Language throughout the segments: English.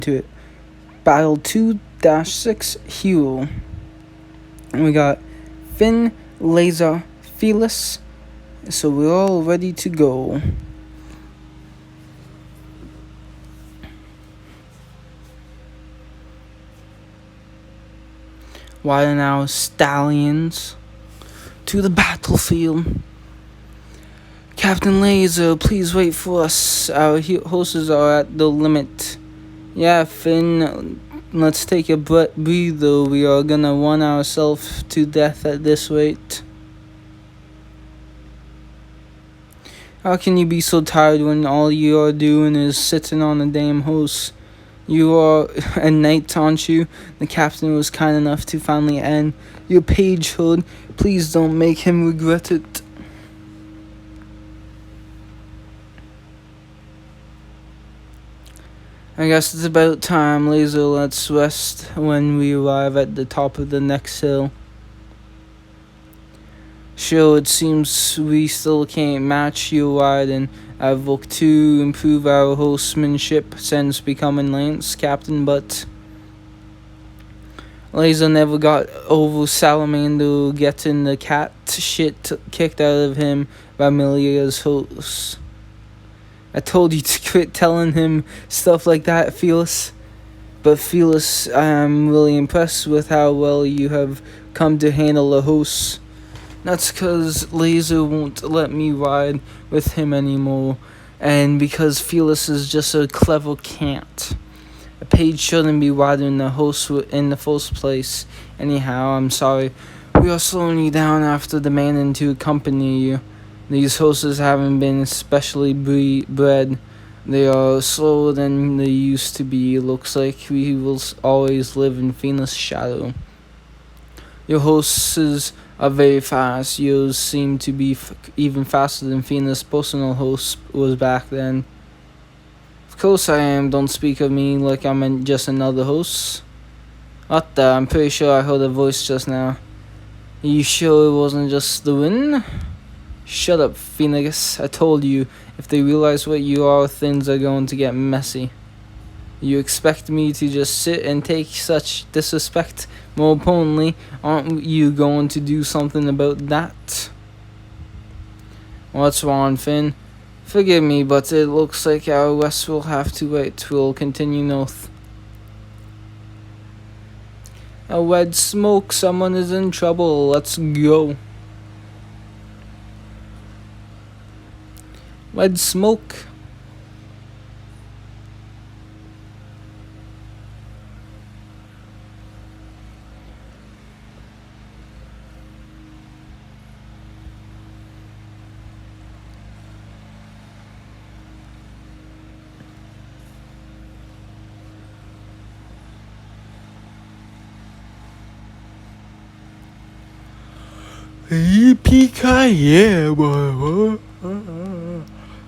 to it. Battle 2-6 Hero. And we got Finn, Laser, Felis. So we're all ready to go. While now stallions to the battlefield. Captain Laser, please wait for us. Our horses are at the limit. Yeah, Finn, let's take a breather. We are gonna run ourselves to death at this rate. How can you be so tired when all you are doing is sitting on a damn horse? You are a knight, aren't you? The captain was kind enough to finally end your pagehood. Please don't make him regret it. I guess it's about time, Laser. Let's rest when we arrive at the top of the next hill. Sure, it seems we still can't match your riding. I've looked to improve our horsemanship since becoming Lance Captain, but Laser never got over Salamander getting the cat shit kicked out of him by Milia's horse. I told you to quit telling him stuff like that, Felis. But Felis, I am really impressed with how well you have come to handle a horse. That's because Laser won't let me ride with him anymore, and because Felis is just a clever cat. A page shouldn't be riding the horse in the first place. Anyhow, I'm sorry. We are slowing you down after demanding to accompany you. These horses haven't been especially bred. They are slower than they used to be. It looks like we will always live in Fena's shadow. Your horses are very fast. Yours seem to be even faster than Fena's personal horse was back then. Of course I am. Don't speak of me like I'm just another horse. What the? I'm pretty sure I heard a voice just now. Are you sure it wasn't just the wind? Shut up, Phoenix. I told you, if they realize what you are, things are going to get messy. You expect me to just sit and take such disrespect? More importantly, aren't you going to do something about that? What's wrong, Finn? Forgive me, but it looks like our rest will have to wait. We'll continue north. A red smoke, someone is in trouble. Let's go. Red smoke. Yippee-ki-yay, boy.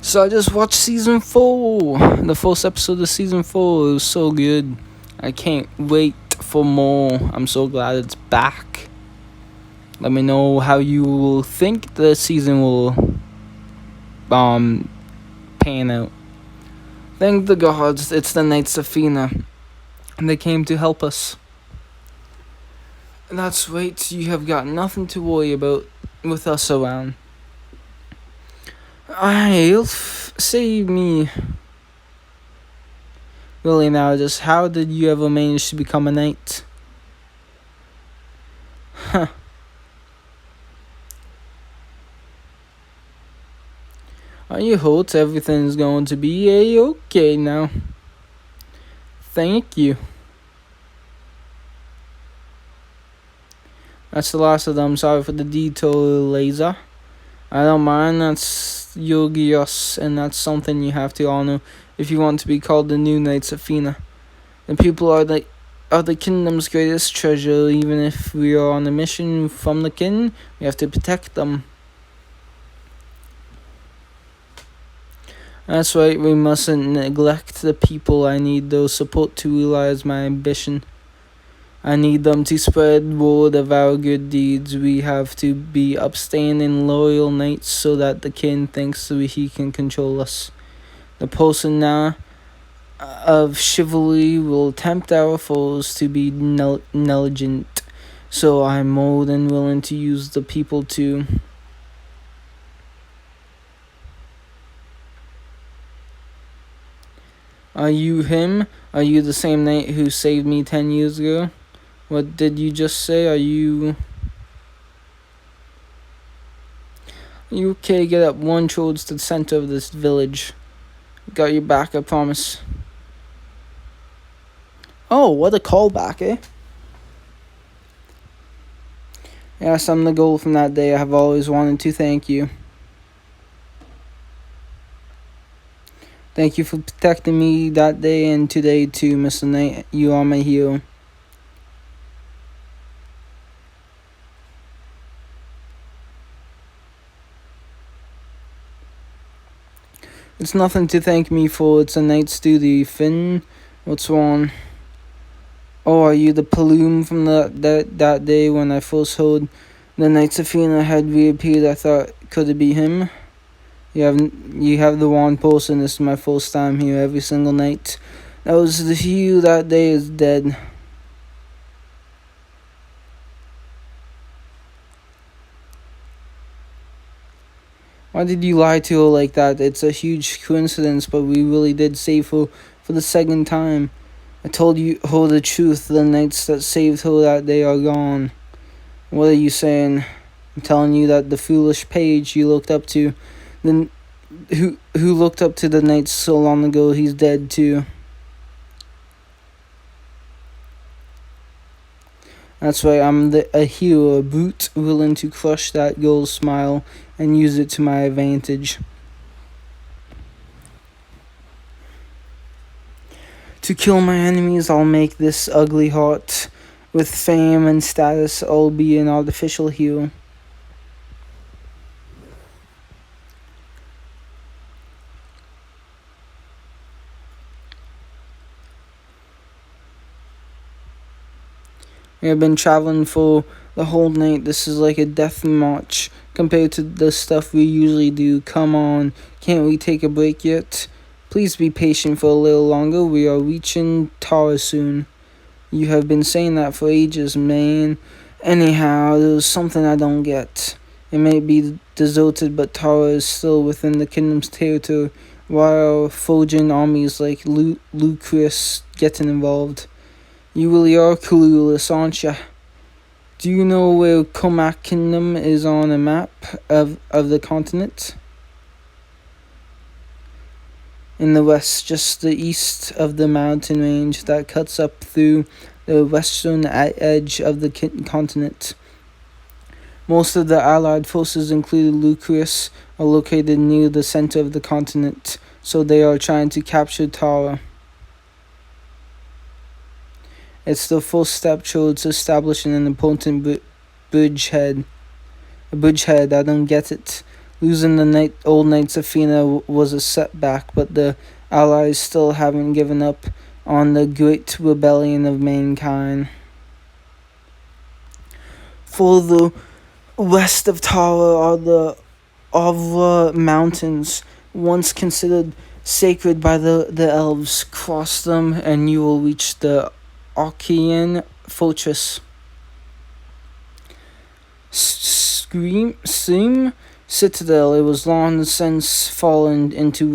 So I just watched season 4. The first episode of season 4. It was so good. I can't wait for more. I'm so glad it's back. Let me know how you will think the season will pan out. Thank the gods, it's the Knights of Fina. And they came to help us. That's right, you have got nothing to worry about with us around. I'll save me. Really now, just how did you ever manage to become a knight? Huh. Are you hurt? Everything's going to be a-okay now. Thank you. That's the last of them. Sorry for the detour, Laser. I don't mind. That's Yogios, and that's something you have to honor if you want to be called the new Knights of Fina. The people are the kingdom's greatest treasure. Even if we are on a mission from the king, we have to protect them. That's right, we mustn't neglect the people. I need their support to realize my ambition. I need them to spread word of our good deeds. We have to be upstanding, loyal knights so that the king thinks he can control us. The person now of chivalry will tempt our foes to be negligent, so I'm more than willing to use the people to. Are you him? Are you the same knight who saved me 10 years ago? What did you just say? Are you okay? Get up one towards the center of this village. Got your back, I promise. Oh, what a callback, eh? Yes, I'm the goal from that day. I have always wanted to thank you. Thank you for protecting me that day and today too, Mr. Knight. You are my hero. It's nothing to thank me for. It's a knight's duty. Finn, what's wrong? Oh, are you the Plume from that day when I first heard the Knights of Athena had reappeared? I thought, could it be him? You have the wrong person. This is my first time here every single night. That was the hero that day is dead. Why did you lie to her like that? It's a huge coincidence, but we really did save her for the second time. I told her the truth. The knights that saved her that day are gone. What are you saying? I'm telling you that the foolish page you looked up to, who looked up to the knights so long ago, he's dead too. That's right, I'm a hero, a brute willing to crush that girl's smile and use it to my advantage. To kill my enemies, I'll make this ugly heart. With fame and status, I'll be an artificial hero. We have been traveling for the whole night. This is like a death march compared to the stuff we usually do. Come on, can't we take a break yet? Please be patient for a little longer. We are reaching Tara soon. You have been saying that for ages, man. Anyhow, there's something I don't get. It may be deserted, but Tara is still within the kingdom's territory. Why are Trojan armies like Lucrece getting involved? You really are clueless, aren't ya? Do you know where Comac Kingdom is on a map of the continent? In the west, just the east of the mountain range that cuts up through the western edge of the continent. Most of the allied forces, including Lucrece, are located near the center of the continent, so they are trying to capture Tara. It's the first step towards establishing an important bridgehead. A bridgehead, I don't get it. Losing the old Knights of Athena was a setback, but the Allies still haven't given up on the great rebellion of mankind. Further west of Tara are the Avra Mountains, once considered sacred by the elves. Cross them and you will reach the Archean Fortress. Scream Citadel. It was long since fallen into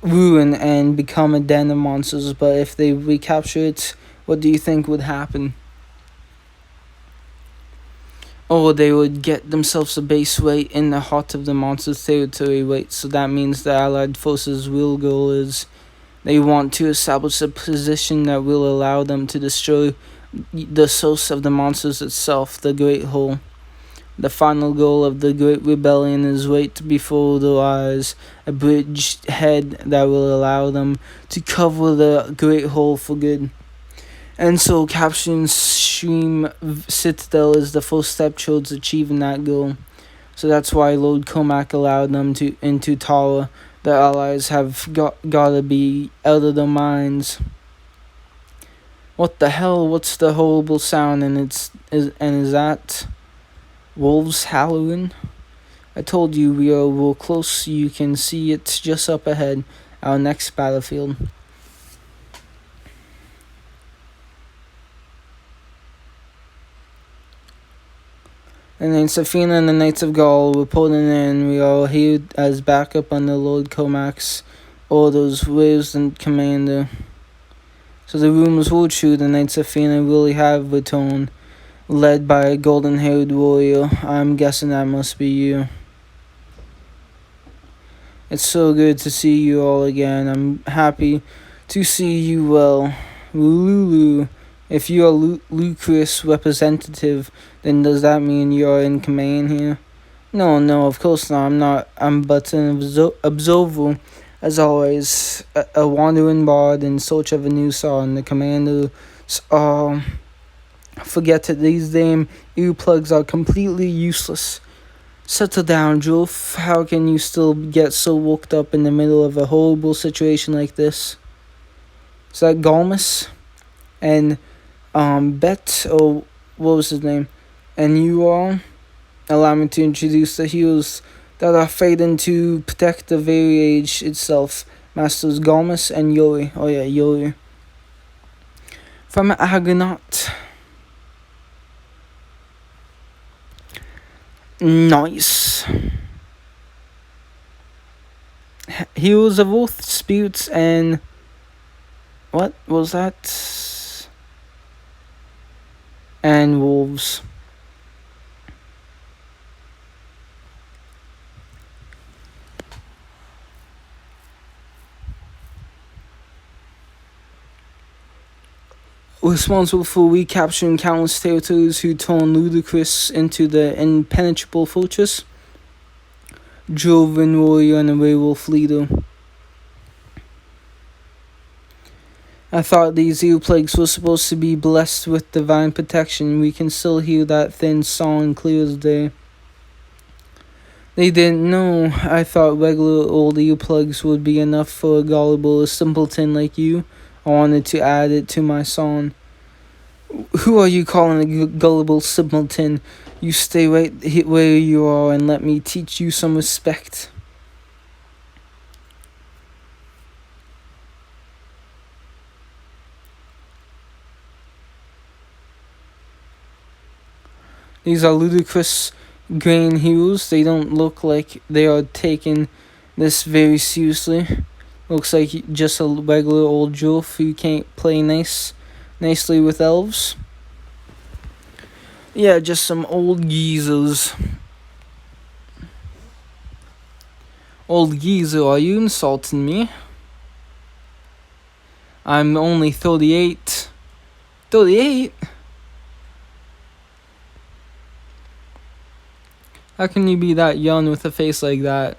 ruin and become a den of monsters, but if they recapture it, what do you think would happen? Oh, they would get themselves a base right in the heart of the monster's territory. Wait, so that means the Allied forces' real goal is they want to establish a position that will allow them to destroy the source of the monsters itself, the Great Hole. The final goal of the Great Rebellion is right before their eyes, a bridgehead that will allow them to cover the Great Hole for good. And so capturing Stream Citadel is the first step towards achieving that goal. So that's why Lord Comac allowed them into Tara. The allies have gotta be out of their minds. What the hell? What's the horrible sound? And is that wolves howling? I told you we're close. You can see it just up ahead. Our next battlefield. The Knights of Fina and the Knights of Gaul were pulling in. We are here as backup under Lord Comax orders. Where's the commander? So the rumors were true. The Knights of Fina really have returned, led by a golden-haired warrior. I'm guessing that must be you. It's so good to see you all again. I'm happy to see you well. Lulu, if you are Lucas representative, then does that mean you are in command here? No, of course not. I'm not. I'm but an observer, as always. A wandering bard in search of a new song. The commanders forget that these damn earplugs are completely useless. Settle down, Julf. How can you still get so worked up in the middle of a horrible situation like this? Is that Galmus? And, Bet, or what was his name? And you all? Allow me to introduce the heroes that are fighting to protect the very age itself. Masters Galmus and Yori. Oh yeah, Yori. From Argonaut. Nice. Heroes of Earth, Spirits, and... what was that? And Wolves. Responsible for recapturing countless territories who turned Ludicrous into the impenetrable fortress. Joven warrior and a werewolf leader. I thought these earplugs were supposed to be blessed with divine protection. We can still hear that thin song clear as day. They didn't know. I thought regular old earplugs would be enough for a gullible simpleton like you. I wanted to add it to my song. Who are you calling a gullible simpleton? You stay right where you are and let me teach you some respect. These are ludicrous grain heroes. They don't look like they are taking this very seriously. Looks like just a regular old Julf who can't play nicely with elves. Yeah, just some old geezers. Old geezer, are you insulting me? I'm only 38. 38? How can you be that young with a face like that?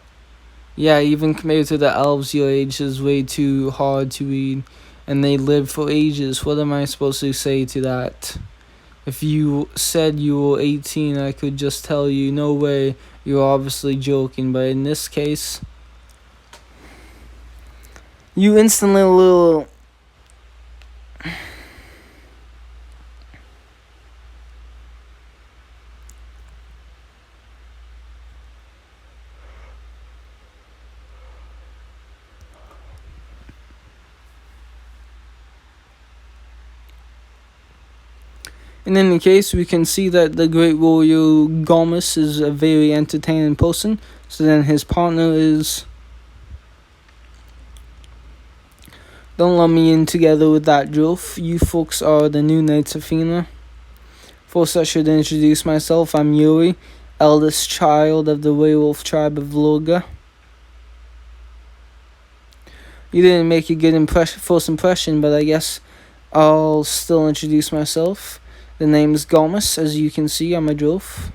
Yeah, even compared to the elves your age is way too hard to read. And they live for ages. What am I supposed to say to that? If you said you were 18, I could just tell you, no way, you're obviously joking. But in this case, you instantly a little... In any case, we can see that the great warrior Galmus is a very entertaining person. So then his partner is... Don't let me in together with that, Julf. You folks are the new Knights of Fina. First, I should introduce myself. I'm Yuri, eldest child of the werewolf tribe of Lorga. You didn't make a good first impression, but I guess I'll still introduce myself. The name is Galmus. As you can see, I'm a Julf.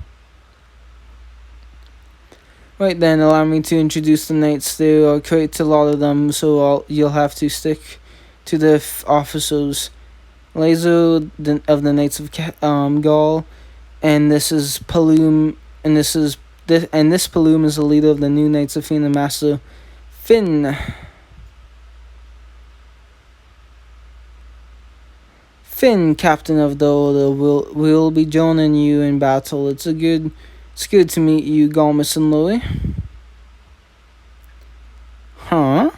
Right then, allow me to introduce the knights. There are quite a lot of them, so you'll have to stick to the officers. Laser of the Knights of Gaul, and this is Paloom, and this Paloom is the leader of the new Knights of Fina, Master Finn. Finn, captain of the order, will be joining you in battle. It's good to meet you, Galmus and Louis. Huh?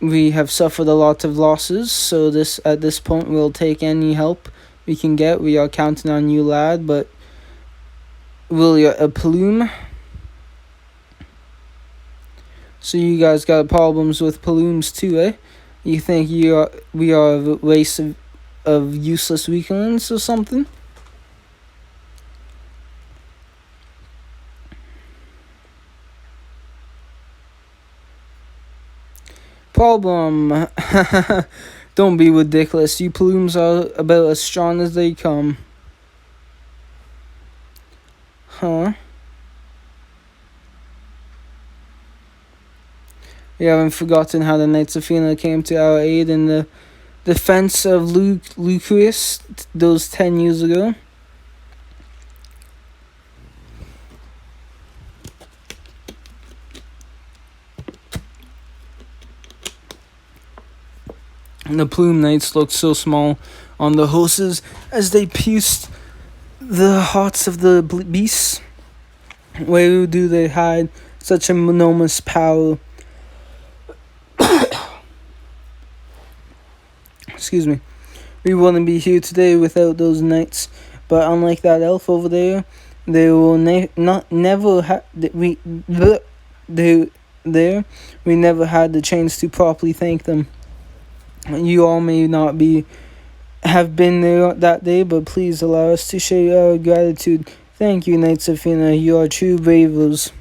We have suffered a lot of losses, so at this point we'll take any help we can get. We are counting on you, lad, but will you a plume? So you guys got problems with plumes too, eh? You think we are a race of useless weaklings or something? Problem. Don't be ridiculous. You plumes are about as strong as they come. Huh? We haven't forgotten how the Knights of Athena came to our aid in the defense of Lucius those 10 years ago. And the Plume Knights looked so small on the horses as they pierced the hearts of the beasts. Where do they hide such enormous power? Excuse me. We wouldn't be here today without those knights, but unlike that elf over there, they will never we never had the chance to properly thank them. You all may not have been there that day, but please allow us to show our gratitude. Thank you, Knights of Athena. You are true bravers.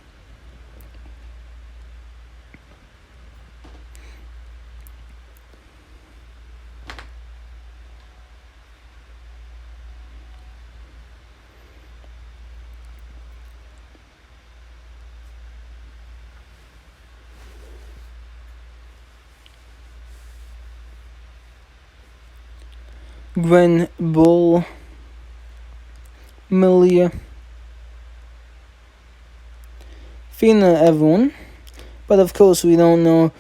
Gwen, Bull, Milia, Athena, everyone. But of course, we don't know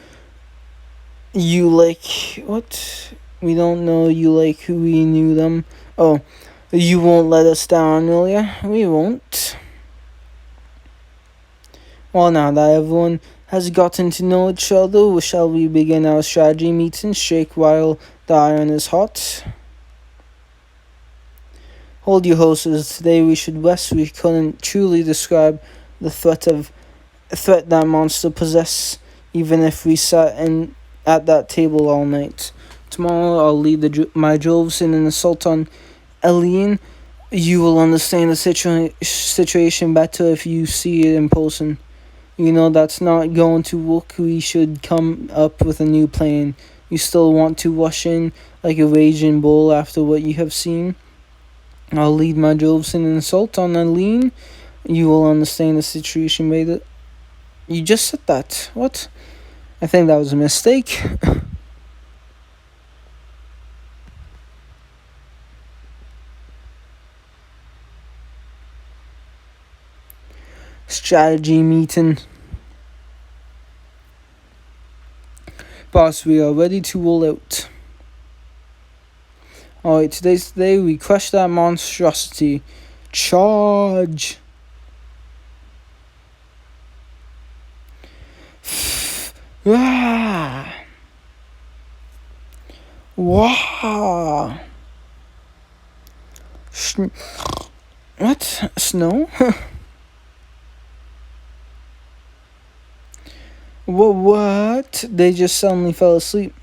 you like what? We don't know you like who we knew them. Oh, you won't let us down, Milia. We won't. Well, now that everyone has gotten to know each other, shall we begin our strategy meeting? Shake while the iron is hot. Hold your horses. Today we should rest. We couldn't truly describe the threat that monster possess, even if we sat at that table all night. Tomorrow I'll lead my droves in an assault on Eileen. You will understand the situation better if you see it in person. You know that's not going to work. We should come up with a new plan. You still want to rush in like a raging bull after what you have seen? I'll lead my droves in an assault on Eileen. You will understand the situation better. You just said that. What? I think that was a mistake. Strategy meeting. Boss, we are ready to roll out. Alright, today's the day we crush that monstrosity. Charge! Wow! Wow! What? Snow? What? They just suddenly fell asleep.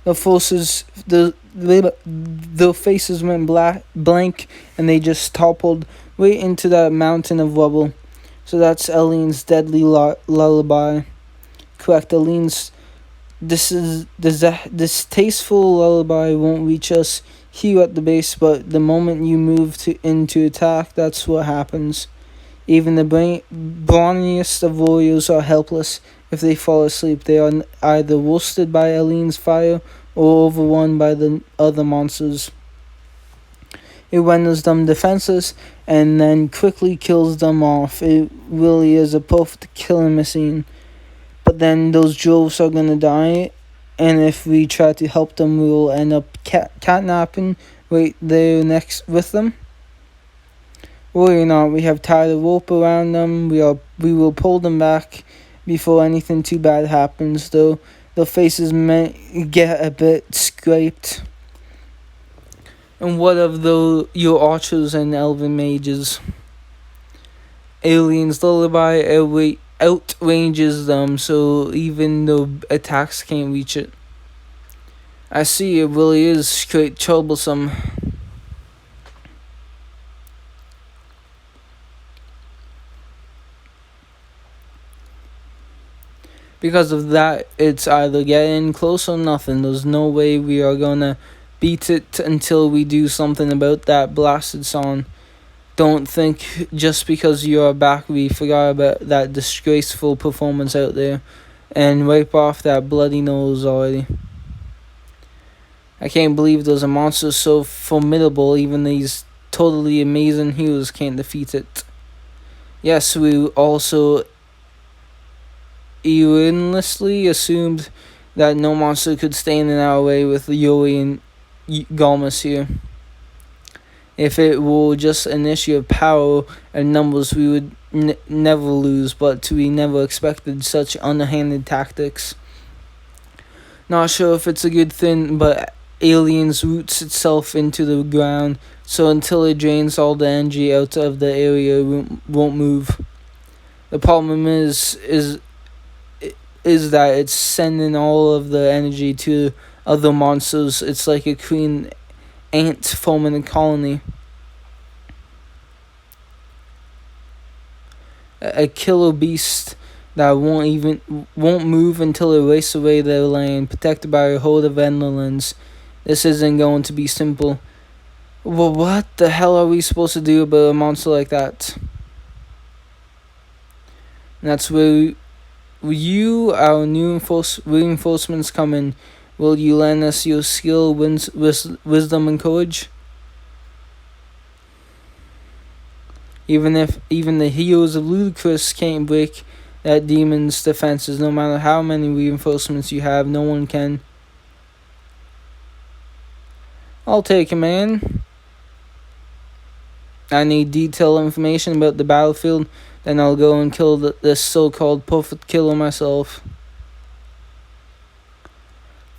The forces, their faces went blank, and they just toppled right into that mountain of rubble. So that's Eileen's deadly lullaby. Correct, Eileen's distasteful lullaby won't reach us here at the base, but the moment you move into attack, that's what happens. Even the brawniest of warriors are helpless. If they fall asleep, they are either roasted by Eileen's fire or overrun by the other monsters. It renders them defenseless and then quickly kills them off. It really is a perfect killing machine. But then those droves are gonna die, and if we try to help them, we will end up catnapping right there next with them. Worry not, we have tied a rope around them. We will pull them back before anything too bad happens, though their faces may get a bit scraped. And what of your archers and elven mages? Alien's lullaby outranges them, so even though attacks can't reach it. I see, it really is quite troublesome. Because of that, it's either getting close or nothing. There's no way we are gonna beat it until we do something about that blasted song. Don't think just because you're back we forgot about that disgraceful performance out there and wipe off that bloody nose already. I can't believe there's a monster so formidable even these totally amazing heroes can't defeat it. Yes, we also erroneously assumed that no monster could stand in our way with Yuri and Galmus here. If it were just an issue of power and numbers, we would never lose, but we never expected such underhanded tactics. Not sure if it's a good thing, but Aliens roots itself into the ground, so until it drains all the energy out of the area, it won't move. The problem is that it's sending all of the energy to other monsters. It's like a queen ant forming a colony. A killer beast that won't move until it wastes away their land, protected by a horde of Enderlings. This isn't going to be simple. Well, what the hell are we supposed to do about a monster like that? And that's where you, our new reinforcements, come in. Will you lend us your skill, wisdom, and courage? Even the heroes of Ludicrous can't break that demon's defenses, no matter how many reinforcements you have, no one can. I'll take it, man. I need detailed information about the battlefield, then I'll go and kill this so-called perfect killer myself.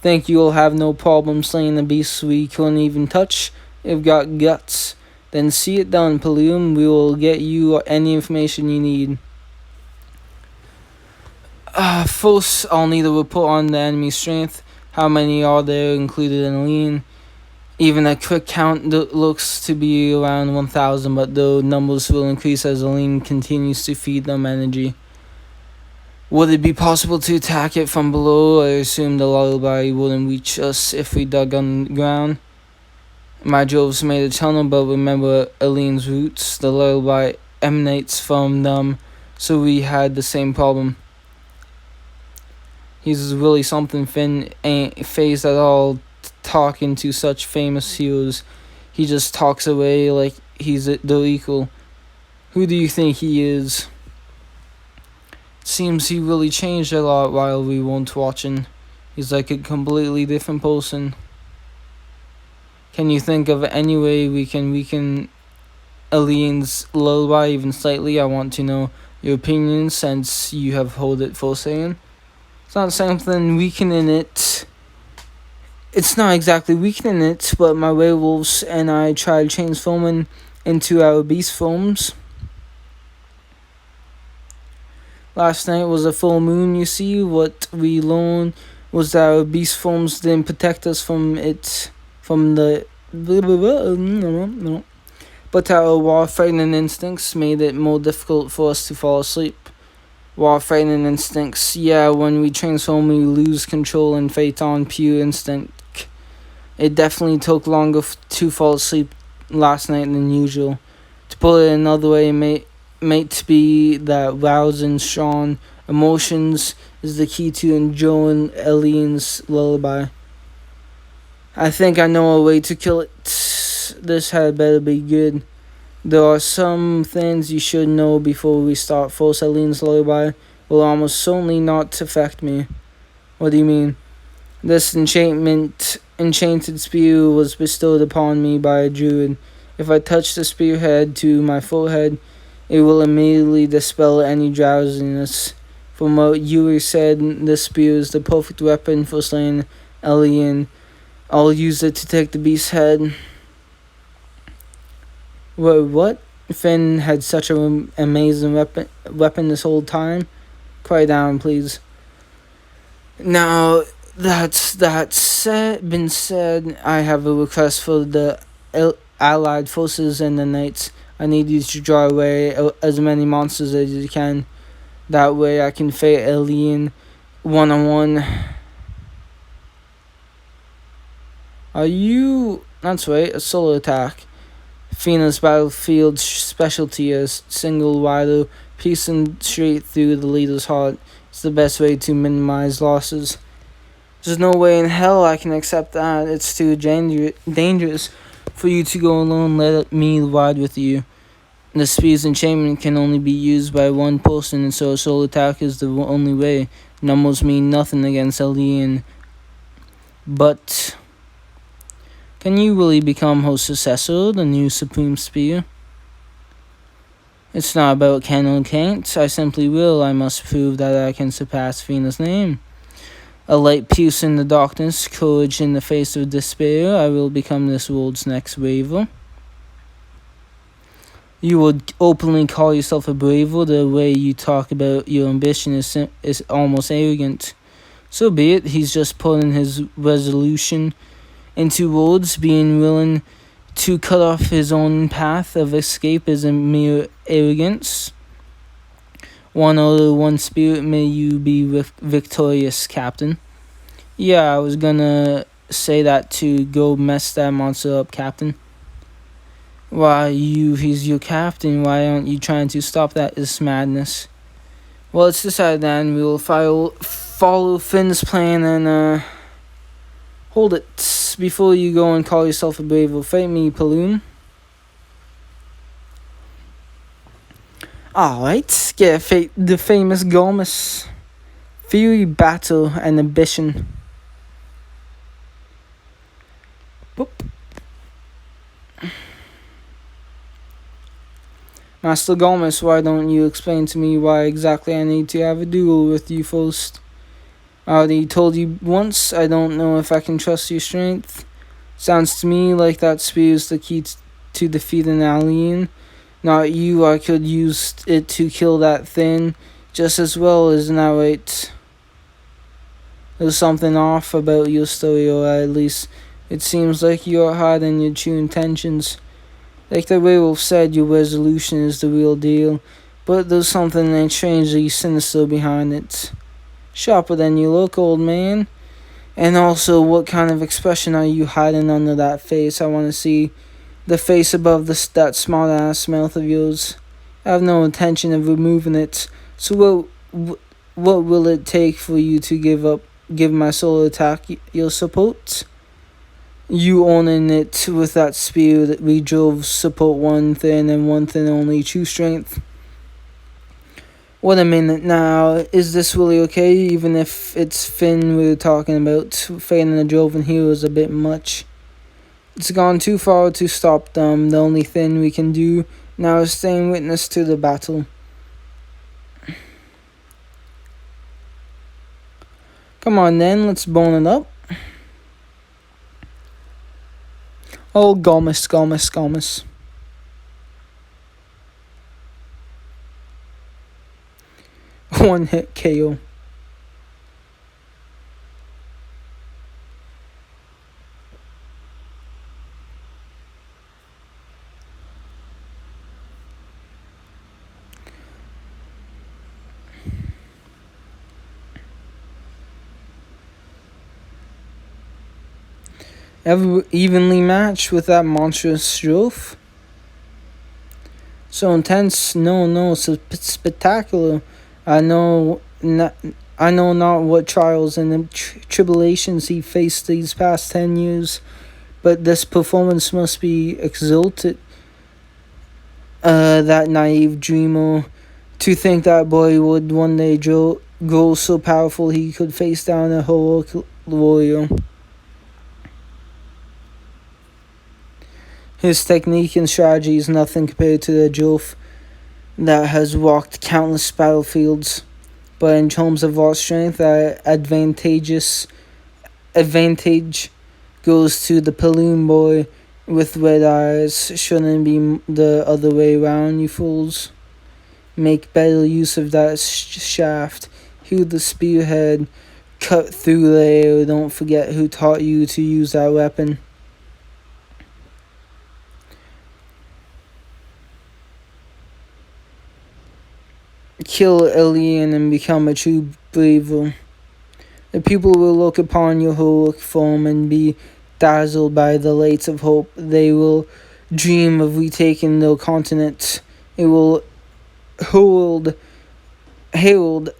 Think you'll have no problem slaying the beasts we couldn't even touch? You've got guts. Then see it done, Pallium. We will get you any information you need. First, I'll need a report on the enemy strength. How many are there included in Lean? Even a quick count looks to be around 1,000, but the numbers will increase as Lean continues to feed them energy. Would it be possible to attack it from below? I assume the lullaby wouldn't reach us if we dug underground. My droves made a tunnel, but remember Alien's roots. The lullaby emanates from them, so we had the same problem. He's really something. Finn ain't phased at all talking to such famous heroes. He just talks away like he's their equal. Who do you think he is? It seems he really changed a lot while we weren't watching. He's like a completely different person. Can you think of any way we can weaken Alien's lullaby even slightly? I want to know your opinion since you have heard it for saying. It's not something weakening it. It's not exactly weakening it, but my werewolves and I tried transforming into our beast forms. Last night was a full moon, you see. What we learned was that our beast forms didn't protect us from the but our war-fighting instincts made it more difficult for us to fall asleep. War-fighting instincts, yeah, when we transform we lose control and fate on pure instinct. It definitely took longer to fall asleep last night than usual. To put it another way, it might be that rousing strong emotions is the key to enjoying Alien's lullaby. I think I know a way to kill it. This had better be good. There are some things you should know before we start. First, Alien's lullaby will almost certainly not affect me. What do you mean? This enchanted spear was bestowed upon me by a druid. If I touch the spearhead to my forehead, it will immediately dispel any drowsiness. From what Yuri said, this spear is the perfect weapon for slaying Alien. I'll use it to take the beast's head. What? Finn had such an amazing weapon this whole time? Quiet down, please. Now, been said, I have a request for the Allied forces and the Knights. I need you to draw away as many monsters as you can. That way I can fight Alien one-on-one. Are you... That's right, a solo attack. Fena's battlefield specialty is single rider, piercing straight through the leader's heart. It's the best way to minimize losses. There's no way in hell I can accept that. It's too dangerous for you to go alone. Let me ride with you. The speed's enchantment can only be used by one person, and so a solo attack is the only way. Numbers mean nothing against Alien. But can you really become her successor, the new Supreme Spear? It's not about can or can't. I simply will. I must prove that I can surpass Fena's name. A light piercing the darkness, courage in the face of despair. I will become this world's next braver. You would openly call yourself a braver. The way you talk about your ambition is almost arrogant. So be it. He's just putting his resolution into words. Being willing to cut off his own path of escape is a mere arrogance. One order, one spirit, may you be victorious, Captain. Yeah, I was gonna say that to go mess that monster up, Captain. Why, he's your captain. Why aren't you trying to stop that? Is madness. Well, it's decided then. We will follow Finn's plan and, hold it. Before you go and call yourself a brave, will fight me, Paloon. Alright, get the famous Gomus. Fury, battle, and ambition. Boop. Master Gomus, why don't you explain to me why exactly I need to have a duel with you first? I already told you once, I don't know if I can trust your strength. Sounds to me like that spear is the key to defeat an alien. Not you, I could use it to kill that thing just as well, isn't that right? There's something off about your story, or at least it seems like you're hiding your true intentions. Like the werewolf said, your resolution is the real deal, but there's something strangely sinister behind it. Sharper than you look, old man. And also, what kind of expression are you hiding under that face? I want to see the face above that smart-ass mouth of yours. I have no intention of removing it. So what will it take for you to give my solo attack your support? You owning it with that spear that we drove support one thing and one thing only, true strength. Wait a minute now, is this really okay? Even if it's Finn we're talking about, fighting a Joven hero is a bit much. It's gone too far to stop them. The only thing we can do now is staying witness to the battle. Come on then, let's bone it up. Oh, Gomus. One hit KO. Evenly matched with that monstrous strophe. So intense, no, spectacular. I know not what trials and tribulations he faced these past 10 years, but this performance must be exalted. That naive dreamer, to think that boy would one day grow so powerful he could face down a heroic warrior. His technique and strategy is nothing compared to the Jolf that has walked countless battlefields. But in terms of raw strength, that advantage goes to the Paloon boy with red eyes. Shouldn't be the other way around, you fools. Make better use of that shaft. Hew the spearhead. Cut through the air. Don't forget who taught you to use that weapon. Kill Elian and become a true believer. The people will look upon your heroic form and be dazzled by the lights of hope. They will dream of retaking their continent. It will herald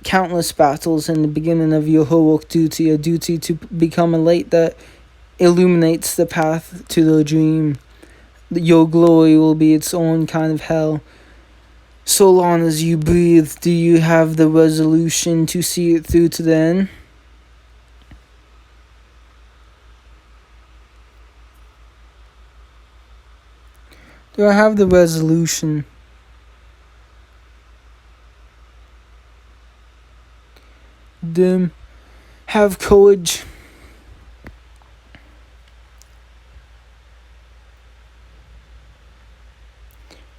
countless battles in the beginning of your heroic duty, a duty to become a light that illuminates the path to their dream. Your glory will be its own kind of hell. So long as you breathe, do you have the resolution to see it through to the end? Do I have the resolution? Have courage.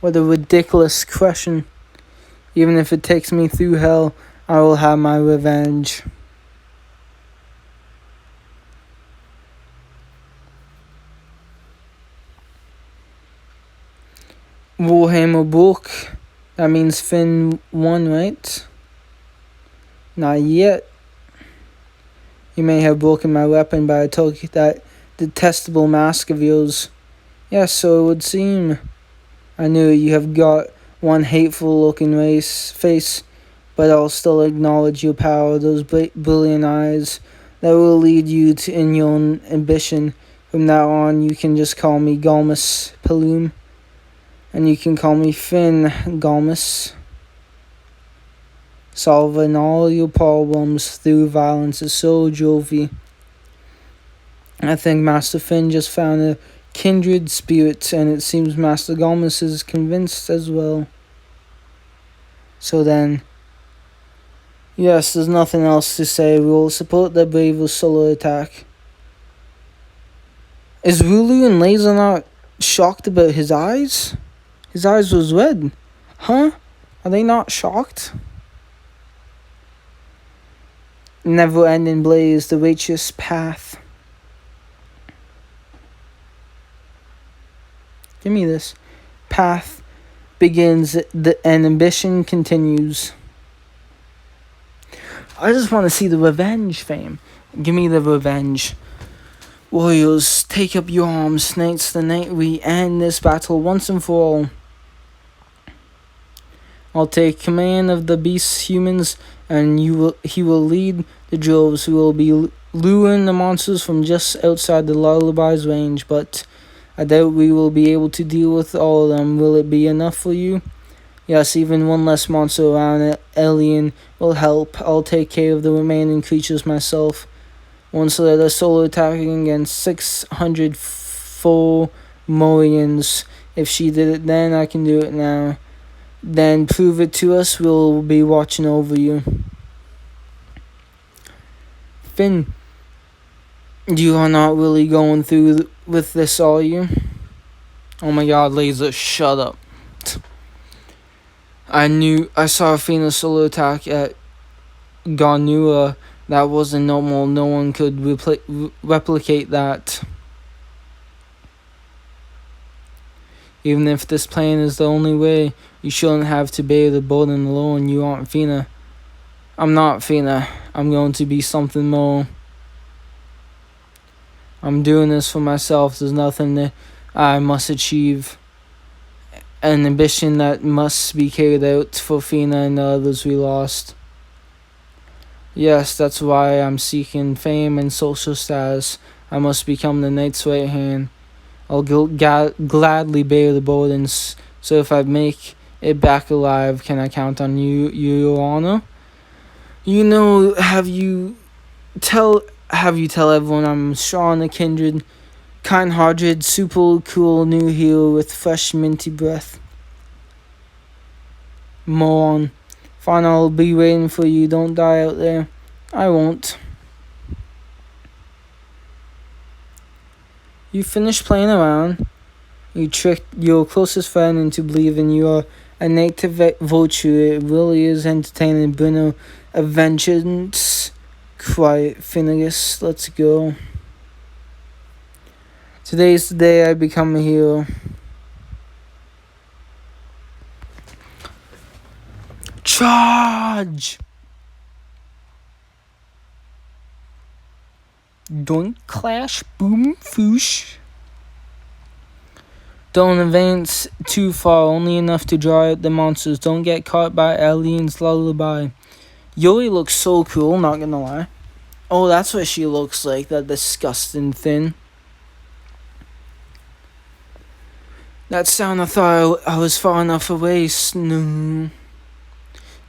What a ridiculous question. Even if it takes me through hell, I will have my revenge. Warhammer book. That means Finn won, right? Not yet. You may have broken my weapon, but I took that detestable mask of yours. Yes, so it would seem. I knew you have got one hateful-looking face, but I'll still acknowledge your power, those brilliant eyes that will lead you in your own ambition. From now on, you can just call me Galmus Palum, and you can call me Finn Galmus. Solving all your problems through violence is so jolty. I think Master Finn just found a kindred spirit, and it seems Master Galmus is convinced as well. So then, yes, there's nothing else to say. We will support the Braver solar attack. Is Rulu and Laser not shocked about his eyes? His eyes was red. Huh? Are they not shocked? Never-ending blaze, the righteous path. Give me this. Path begins, and ambition continues. I just want to see the revenge, fame. Give me the revenge. Warriors, take up your arms. Tonight's the night we end this battle once and for all. I'll take command of the beast humans, and he will lead the droves who will be luring the monsters from just outside the lullaby's range, but I doubt we will be able to deal with all of them. Will it be enough for you? Yes, even one less monster around Elian will help. I'll take care of the remaining creatures myself. Once led a solo attacking against 604 Morians. If she did it then, I can do it now. Then prove it to us, we'll be watching over you. Finn, you are not really going through with this, are you? Oh my god, Laser, shut up. I saw Athena's solo attack at Garnura. That wasn't normal. No one could replicate that. Even if this plan is the only way, you shouldn't have to bear the burden alone. You aren't Fina. I'm not Fina. I'm going to be something more. I'm doing this for myself. There's nothing that I must achieve. An ambition that must be carried out for Fina and the others we lost. Yes, that's why I'm seeking fame and social status. I must become the knight's right hand. I'll gladly bear the burdens, so if I make it back alive, can I count on you, your honor? You know, have you tell everyone I'm Sean, a kindred, kind-hearted, super cool new hero with fresh minty breath. Moron. Fine, I'll be waiting for you. Don't die out there. I won't. You finished playing around? You tricked your closest friend into believing you are a native vulture. It really is entertaining. Bruno, a vengeance. Quiet, Phineas. Let's go. Today's the day I become a hero. Charge! Doink, clash, boom, foosh. Don't advance too far, only enough to draw out the monsters. Don't get caught by Alien's lullaby. Yuri looks so cool, not gonna lie. Oh, that's what she looks like, that disgusting thing. That sound, I thought I was far enough away. No.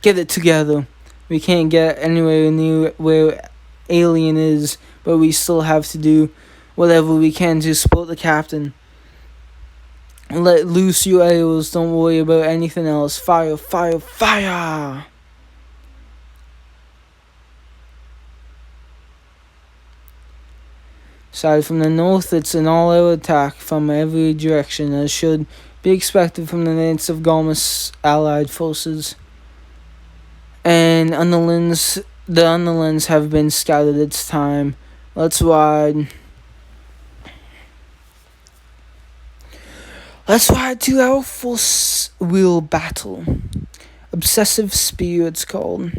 Get it together. We can't get anywhere near where Alien is, but we still have to do whatever we can to support the captain. Let loose your arrows. Don't worry about anything else. Fire, fire, fire! Aside from the north, it's an all-out attack from every direction, as should be expected from the Knights of Galmus allied forces. And the Underlands have been scouted. It's time. Let's ride. Let's ride to our force wheel battle. Obsessive Spear, it's called.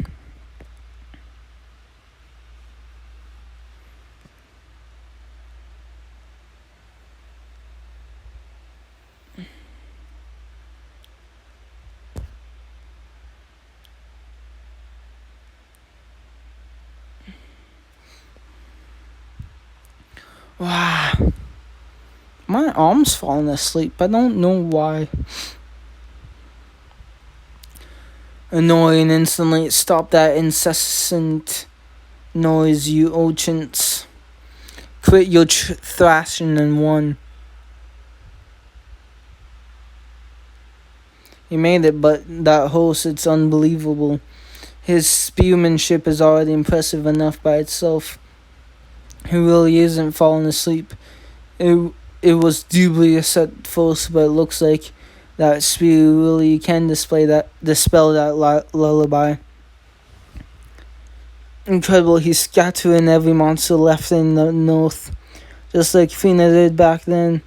Wow. My arm's falling asleep. I don't know why. Annoying instantly. Stop that incessant noise, you urchins. Quit your thrashing and one. He made it, but that horse, it's unbelievable. His spearmanship is already impressive enough by itself. He really isn't falling asleep. It was dubious at first, but it looks like that spear really can dispel that lullaby. Incredible, he's scattering every monster left in the north, just like Fina did back then.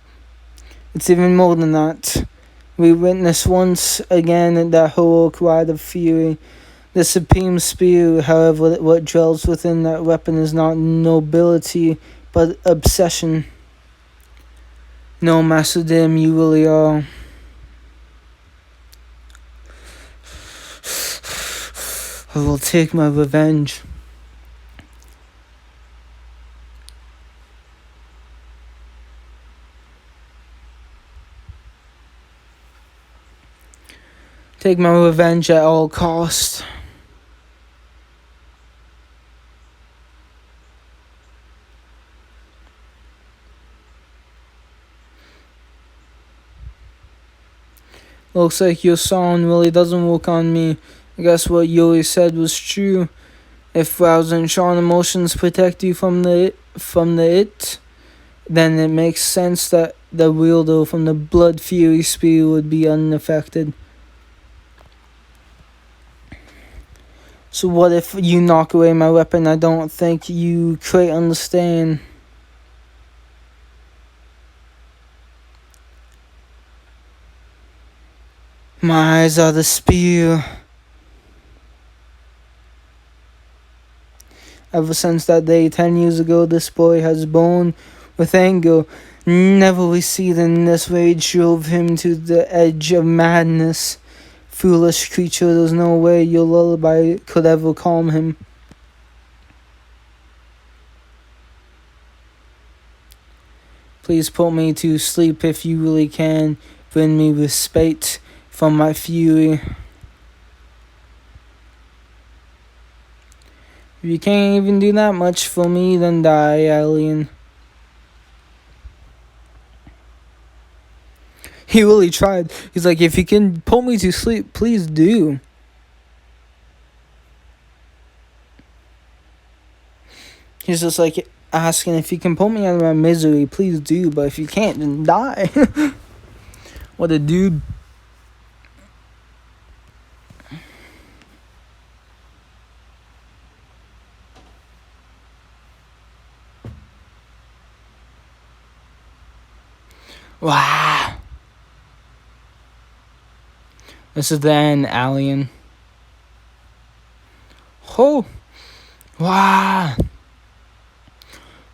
It's even more than that. We witnessed once again that heroic ride of fury. The supreme spear, however, what dwells within that weapon is not nobility, but obsession. No, Master Dim, you really are. I will take my revenge. Take my revenge at all costs. Looks like your song really doesn't work on me. I guess what Yuri said was true. If Rouse and Sean emotions protect you from the it, then it makes sense that the wielder from the Blood Fury Spear would be unaffected. So what if you knock away my weapon? I don't think you quite understand. My eyes are the spear. Ever since that day 10 years ago, this boy has borne with anger. Never receding in this rage drove him to the edge of madness. Foolish creature, there's no way your lullaby could ever calm him. Please put me to sleep if you really can. Bring me respite from my fury. If you can't even do that much for me, then die, alien. He really tried. He's like, if you can put me to sleep, please do. He's just like asking, if you can pull me out of my misery, please do. But if you can't, then die. What a dude. Wow. This is then Alien. Oh. Wow.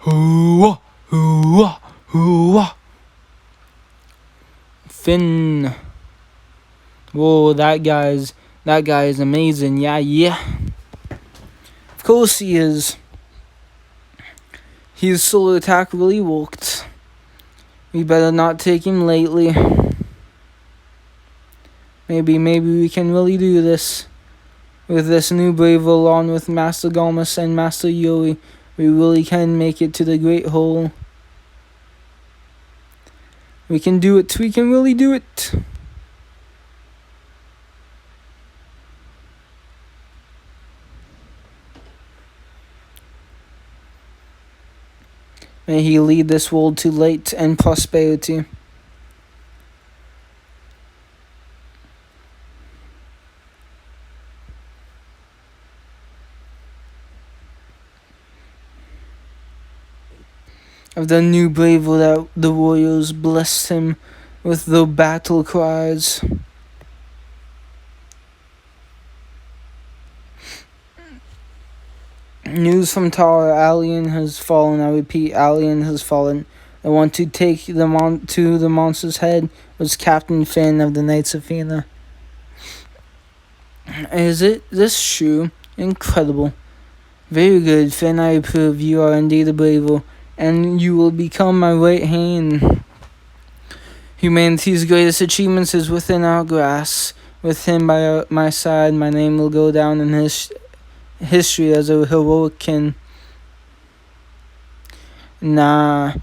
Hoo-wah, hoo-wah, hoo-wah. Finn. Whoa, that guy is amazing. Yeah. Of course he is. His solo attack really worked. We better not take him lately. Maybe we can really do this. With this new Brave along with Master Gomus and Master Yuri, we really can make it to the Great Hole. We can do it. We can really do it. May he lead this world to light and prosperity. Of the new Bravo that the warriors blessed him with the battle cries. News from Tower, Alien has fallen. I repeat, Alien has fallen. The one to take to the monster's head was Captain Finn of the Knights of Athena. Is it this true? Incredible. Very good, Finn, I approve. You are indeed a Bravo, and you will become my right hand. Humanity's greatest achievements is within our grasp. With him by my side, my name will go down in history as a heroic kin. Nah,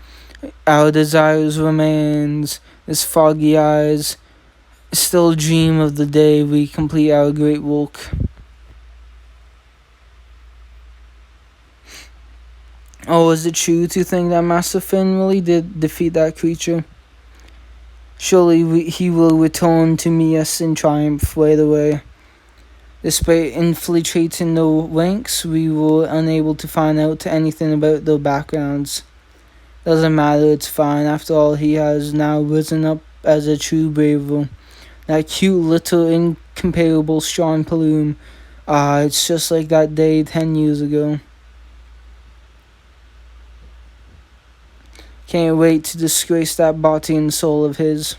our desires remains. This foggy eyes still dream of the day we complete our great work. Oh, is it true to think that Master Finn really did defeat that creature? Surely he will return to meet us in triumph right away. Despite infiltrating the ranks, we were unable to find out anything about their backgrounds. Doesn't matter, it's fine. After all, he has now risen up as a true Bravo. That cute little incomparable Sean Paloom. It's just like that day 10 years ago. Can't wait to disgrace that body soul of his.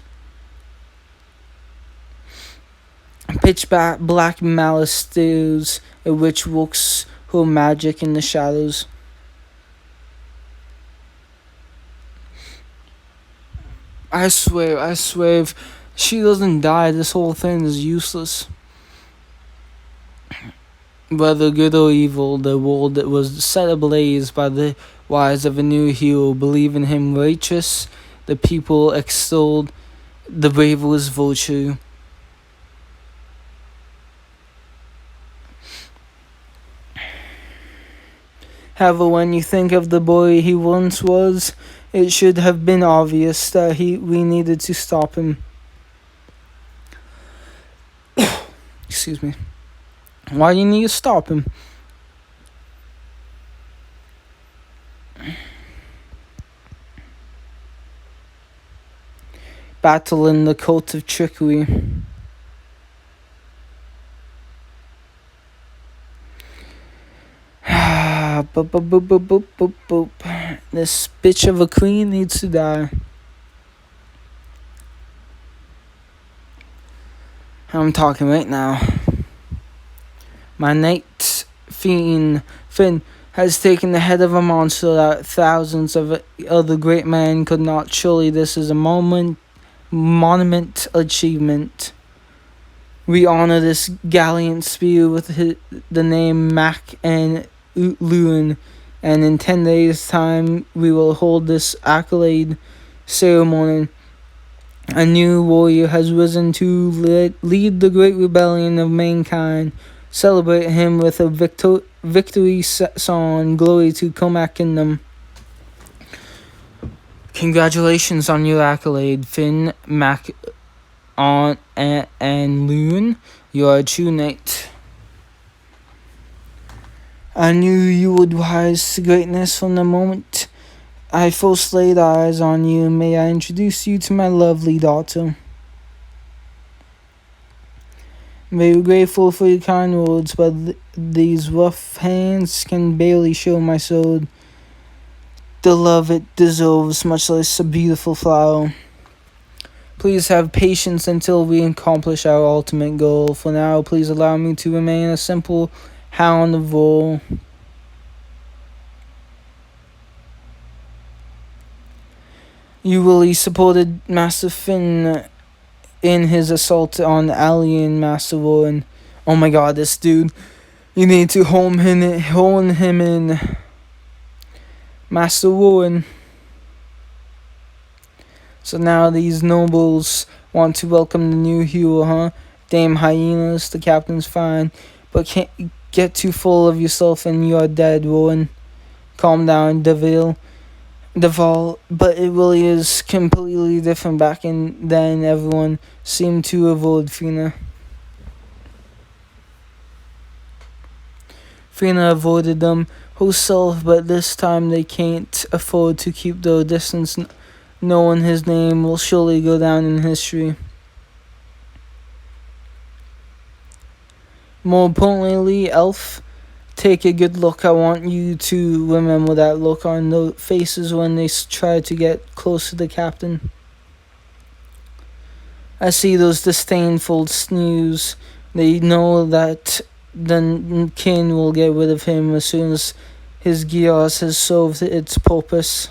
Pitch black malice stirs, a witch works her magic in the shadows. I swear, if she doesn't die, this whole thing is useless. Whether good or evil, the world was set ablaze by the wise of a new hero. Believe in him righteous, the people extolled the bravest virtue. However, when you think of the boy he once was, it should have been obvious that we needed to stop him. Excuse me. Why do you need to stop him? Battle in the cult of trickery. Boop, boop, boop, boop, boop, boop, boop. This bitch of a queen needs to die. I'm talking right now. My knight Finn has taken the head of a monster that thousands of other great men could not. Surely this is a monument achievement. We honor this gallant spear with the name Mac and Lewin, and in 10 days' time we will hold this accolade ceremony. A new warrior has risen to lead the great rebellion of mankind. Celebrate him with a victory song. Glory to Comac Kingdom. Congratulations on your accolade, Finn on and Loon, you are a true knight. I knew you would rise to greatness from the moment I first laid eyes on you. May I introduce you to my lovely daughter. I'm very grateful for your kind words, but these rough hands can barely show my soul the love it deserves, much less a beautiful flower. Please have patience until we accomplish our ultimate goal. For now, please allow me to remain a simple hound of war. You really supported Master Finn in his assault on Alien Master Warren. Oh my god, this dude. You need to hone him in. Master Warren. So now these nobles want to welcome the new hero, huh? Damn hyenas, the captain's fine. But can't get too full of yourself and you're dead, Warren. Calm down, Duval, but it really is completely different back then. Everyone seemed to avoid Fina. Fina avoided them herself, but this time they can't afford to keep their distance. Knowing his name will surely go down in history. More importantly, Elf, take a good look. I want you to remember that look on their faces when they try to get close to the captain. I see those disdainful sneers. They know that the king will get rid of him as soon as his Geass has served its purpose.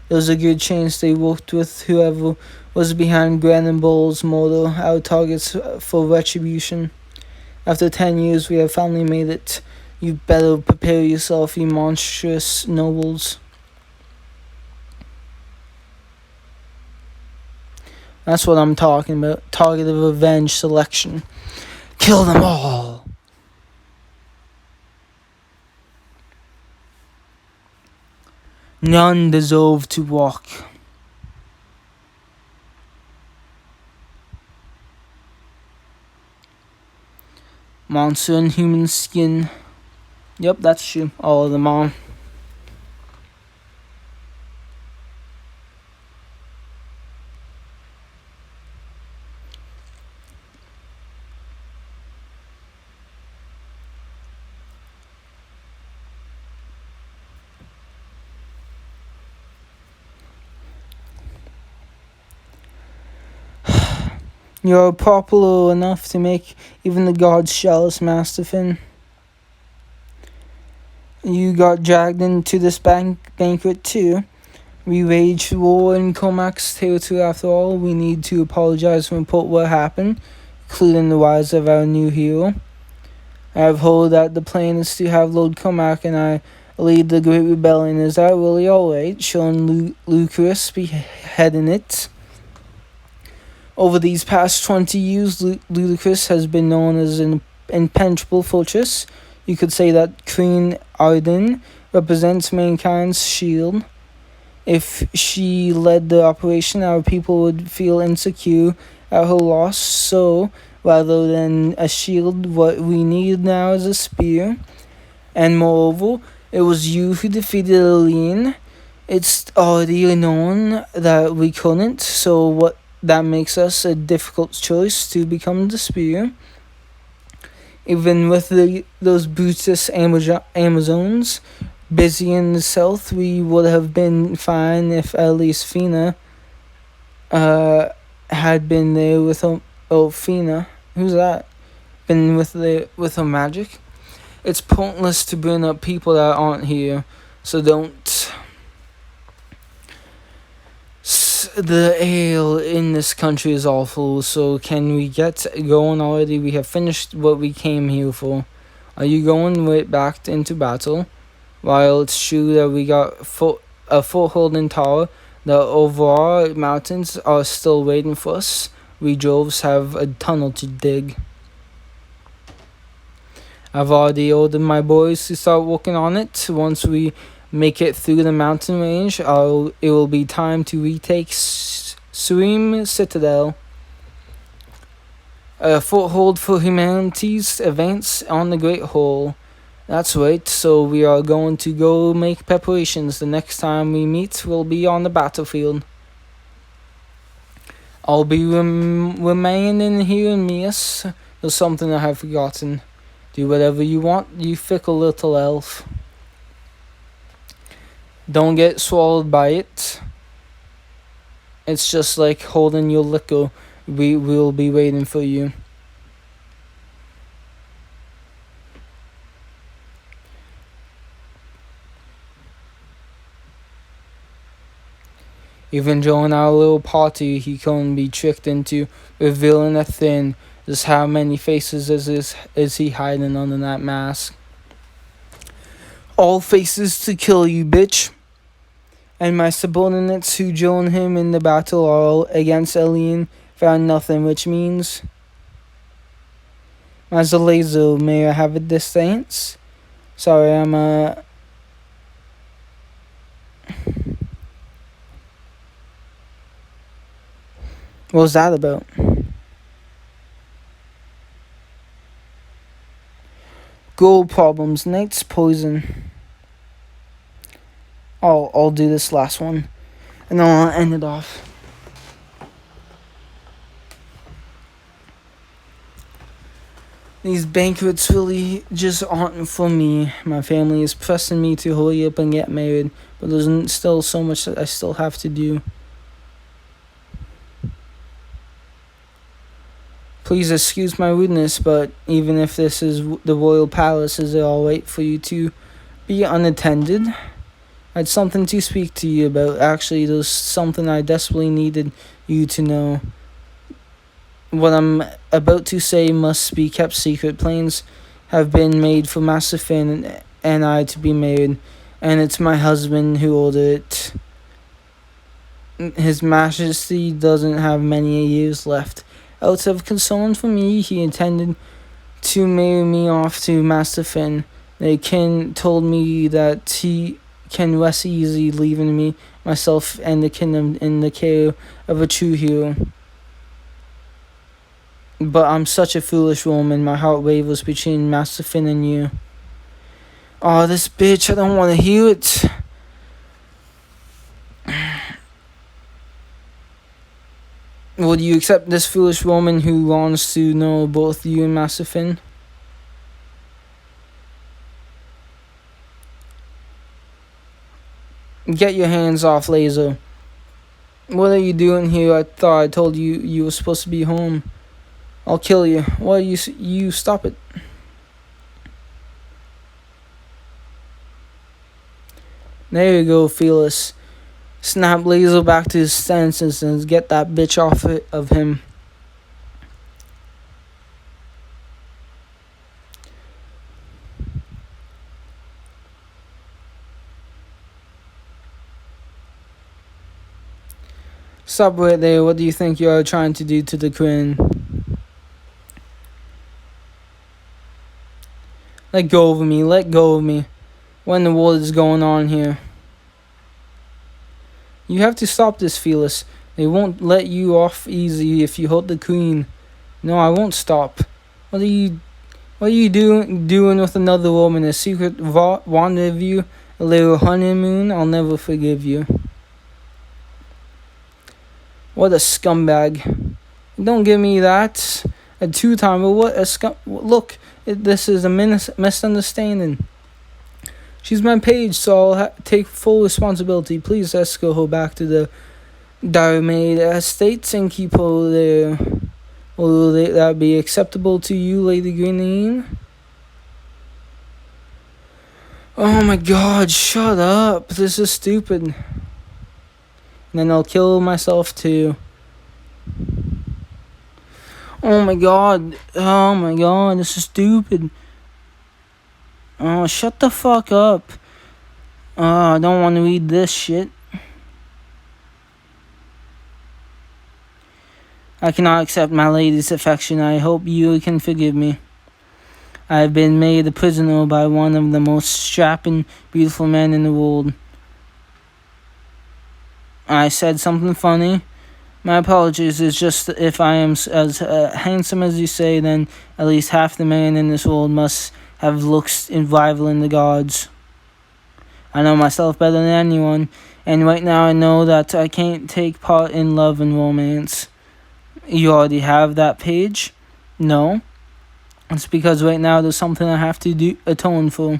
There's a good chance they worked with whoever was behind Gran Bull's murder, our targets for retribution. After 10 years, we have finally made it. You better prepare yourself, you monstrous nobles. That's what I'm talking about. Targeted revenge selection. Kill them all! None deserve to walk. Monster in human skin. Yep, that's true. All of them are. You're popular enough to make even the gods jealous, Master Finn. You got dragged into this banquet too. We waged war in Cormac's territory after all. We need to apologize and report what happened, including the rise of our new hero. I have heard that the plan is to have Lord Cormac and I lead the Great Rebellion. Is that really alright? Sean Lucas beheading it. Over these past 20 years, Ludicrous has been known as an impenetrable fortress. You could say that Queen Arden represents mankind's shield. If she led the operation, our people would feel insecure at her loss. So, rather than a shield, what we need now is a spear. And moreover, it was you who defeated Aline. It's already known that we couldn't, so what? That makes us a difficult choice to become the spear. Even with those Brutus Amazons busy in the south, we would have been fine if at least Fina had been there with her. Oh, Fina, who's that? Been with her magic. It's pointless to bring up people that aren't here, so don't. The ale in this country is awful, so can we get going already? We have finished what we came here for. Are you going right back into battle? While it's true that we got a foothold in Tower, the Ovara Mountains are still waiting for us. We droves have a tunnel to dig. I've already ordered my boys to start working on it. Once we make it through the mountain range, it will be time to retake Suim Citadel, a foothold for humanity's advance on the Great Hole. That's right, so we are going to go make preparations. The next time we meet will be on the battlefield. I'll be remaining here in Mias. There's something I have forgotten. Do whatever you want, you fickle little elf. Don't get swallowed by it. It's just like holding your liquor. We will be waiting for you. Even during our little party, he couldn't be tricked into revealing a thing. Just how many faces is he hiding under that mask? All faces to kill you, bitch. And my subordinates who joined him in the battle all against Alien found nothing, which means... Mazalazo, may I have a distance? Sorry, I'm What was that about? Gold problems, Knight's poison. I'll do this last one, and then I'll end it off. These banquets really just aren't for me. My family is pressing me to hurry up and get married, but there's still so much that I still have to do. Please excuse my rudeness, but even if this is the royal palace, is it alright for you to be unattended? I had something to speak to you about. Actually, there's something I desperately needed you to know. What I'm about to say must be kept secret. Plans have been made for Master Finn and I to be married, and it's my husband who ordered it. His Majesty doesn't have many years left. Out of concern for me, he intended to marry me off to Master Finn. The king told me that he can rest easy leaving me, myself, and the kingdom in the care of a true hero. But I'm such a foolish woman. My heart wavers between Master Finn and you. Oh, this bitch, I don't want to hear it. Would you accept this foolish woman who wants to know both you and Master Finn? Get your hands off, Lazo. What are you doing here? I thought I told you you were supposed to be home. I'll kill you. Why you stop it? There you go, Fearless. Snap Lazo back to his senses and get that bitch off of him. Stop right there. What do you think you are trying to do to the queen? Let go of me. Let go of me. What in the world is going on here? You have to stop this, Fearless. They won't let you off easy if you hurt the queen. No, I won't stop. What are you doing with another woman? A secret rendezvous? A little honeymoon? I'll never forgive you. What a scumbag. Don't give me that. A two-timer. What a scum... Look, this is a misunderstanding. She's my page, so I'll take full responsibility. Please escort her back to the Diomed Estates and keep her there. Will that be acceptable to you, Lady Green? Oh my god, shut up. This is stupid. And then I'll kill myself too. Oh my god, this is stupid. Oh, shut the fuck up. I don't want to read this shit. I cannot accept my lady's affection. I hope you can forgive me. I have been made a prisoner by one of the most strapping, beautiful men in the world. I said something funny. My apologies. It's just if I am as handsome as you say, then at least half the men in this world must have looks rivaling the gods. I know myself better than anyone, and right now I know that I can't take part in love and romance. You already have that page? No. It's because right now there's something I have to atone for.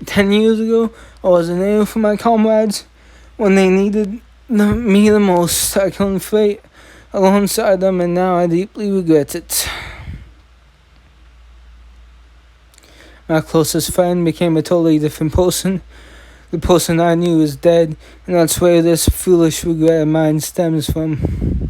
10 years ago, I wasn't there for my comrades when they needed me the most. I couldn't fight alongside them, and now I deeply regret it. My closest friend became a totally different person. The person I knew is dead, and that's where this foolish regret of mine stems from.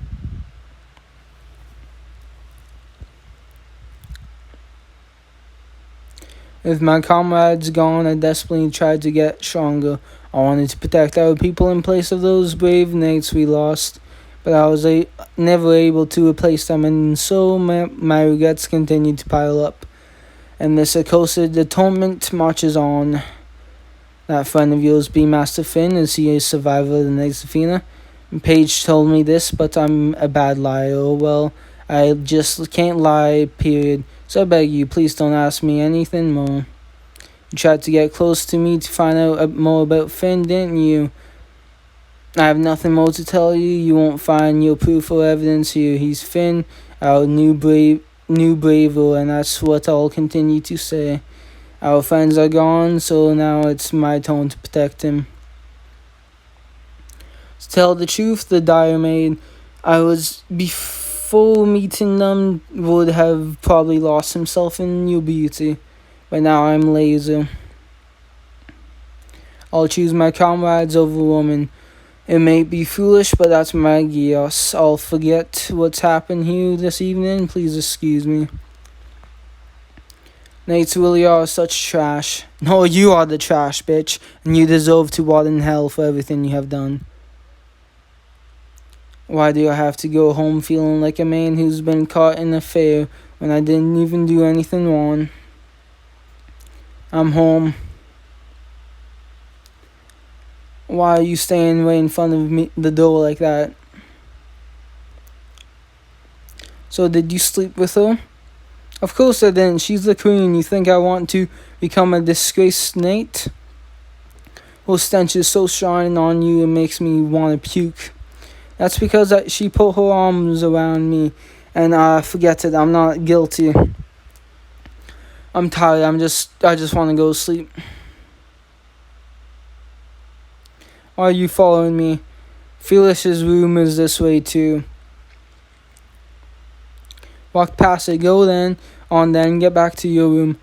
With my comrades gone, I desperately tried to get stronger. I wanted to protect our people in place of those brave knights we lost, but I was never able to replace them, and so my regrets continued to pile up. And this accursed atonement marches on. That friend of yours, Beastmaster Finn, is he a survivor of the Knights of Athena? Paige told me this, but I'm a bad liar. Oh well, I just can't lie, period. So I beg you, please don't ask me anything more. You tried to get close to me to find out more about Finn, didn't you? I have nothing more to tell you. You won't find your proof or evidence here. He's Finn, our new braver, and that's what I'll continue to say. Our friends are gone, so now it's my turn to protect him. To tell the truth, the dire maid I was before meeting them would have probably lost himself in your beauty, but now I'm laser. I'll choose my comrades over women. It may be foolish, but that's my geos. I'll forget what's happened here this evening. Please excuse me. Knights really are such trash. No, you are the trash, bitch, and you deserve to rot in hell for everything you have done. Why do I have to go home feeling like a man who's been caught in an affair when I didn't even do anything wrong? I'm home. Why are you staying right in front of the door like that? So did you sleep with her? Of course I didn't. She's the queen. You think I want to become a disgraced knight? Her stench is so strong on you it makes me want to puke. That's because she put her arms around me, and forget it. I'm not guilty. I'm tired. I just want to go to sleep. Why are you following me? Felix's room is this way too. Walk past it. Go then. On then. Get back to your room.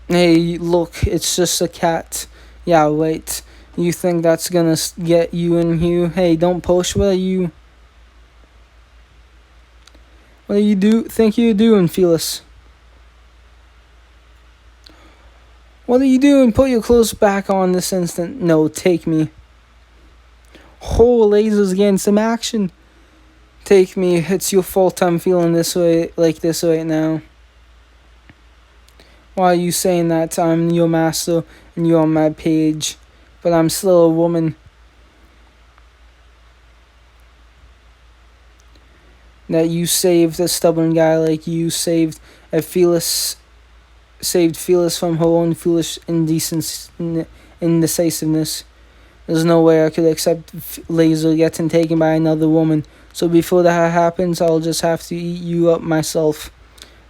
Hey, look. It's just a cat. Yeah, wait. You think that's gonna get you in here? Hey, don't push. What do you think you're doing, Felix? What are you doing? Put your clothes back on this instant. No, take me. Oh, lasers getting some action. Take me. It's your fault I'm feeling this way, like this right now. Why are you saying that? I'm your master and you're on my page, but I'm still a woman. That you saved a stubborn guy like you, saved Felix from her own foolish indecisiveness. There's no way I could accept Laser getting taken by another woman. So before that happens, I'll just have to eat you up myself.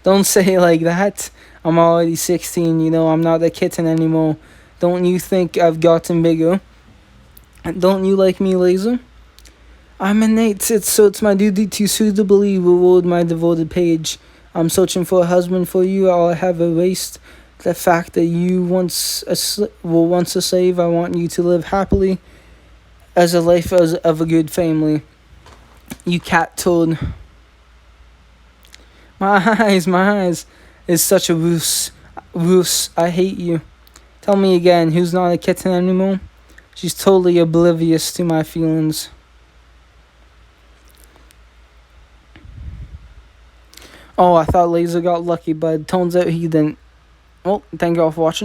Don't say it like that. I'm already 16, I'm not a kitten anymore. Don't you think I've gotten bigger? Don't you like me, Laser? I'm a knight, so it's my duty to suitably reward my devoted page. I'm searching for a husband for you. I'll have erased the fact that you were once a slave. I want you to live happily as a life of a good family. You cat toad. My eyes is such a ruse. I hate you. Tell me again, who's not a kitten anymore? She's totally oblivious to my feelings. Oh, I thought Laser got lucky, but it turns out he didn't. Well, thank you all for watching.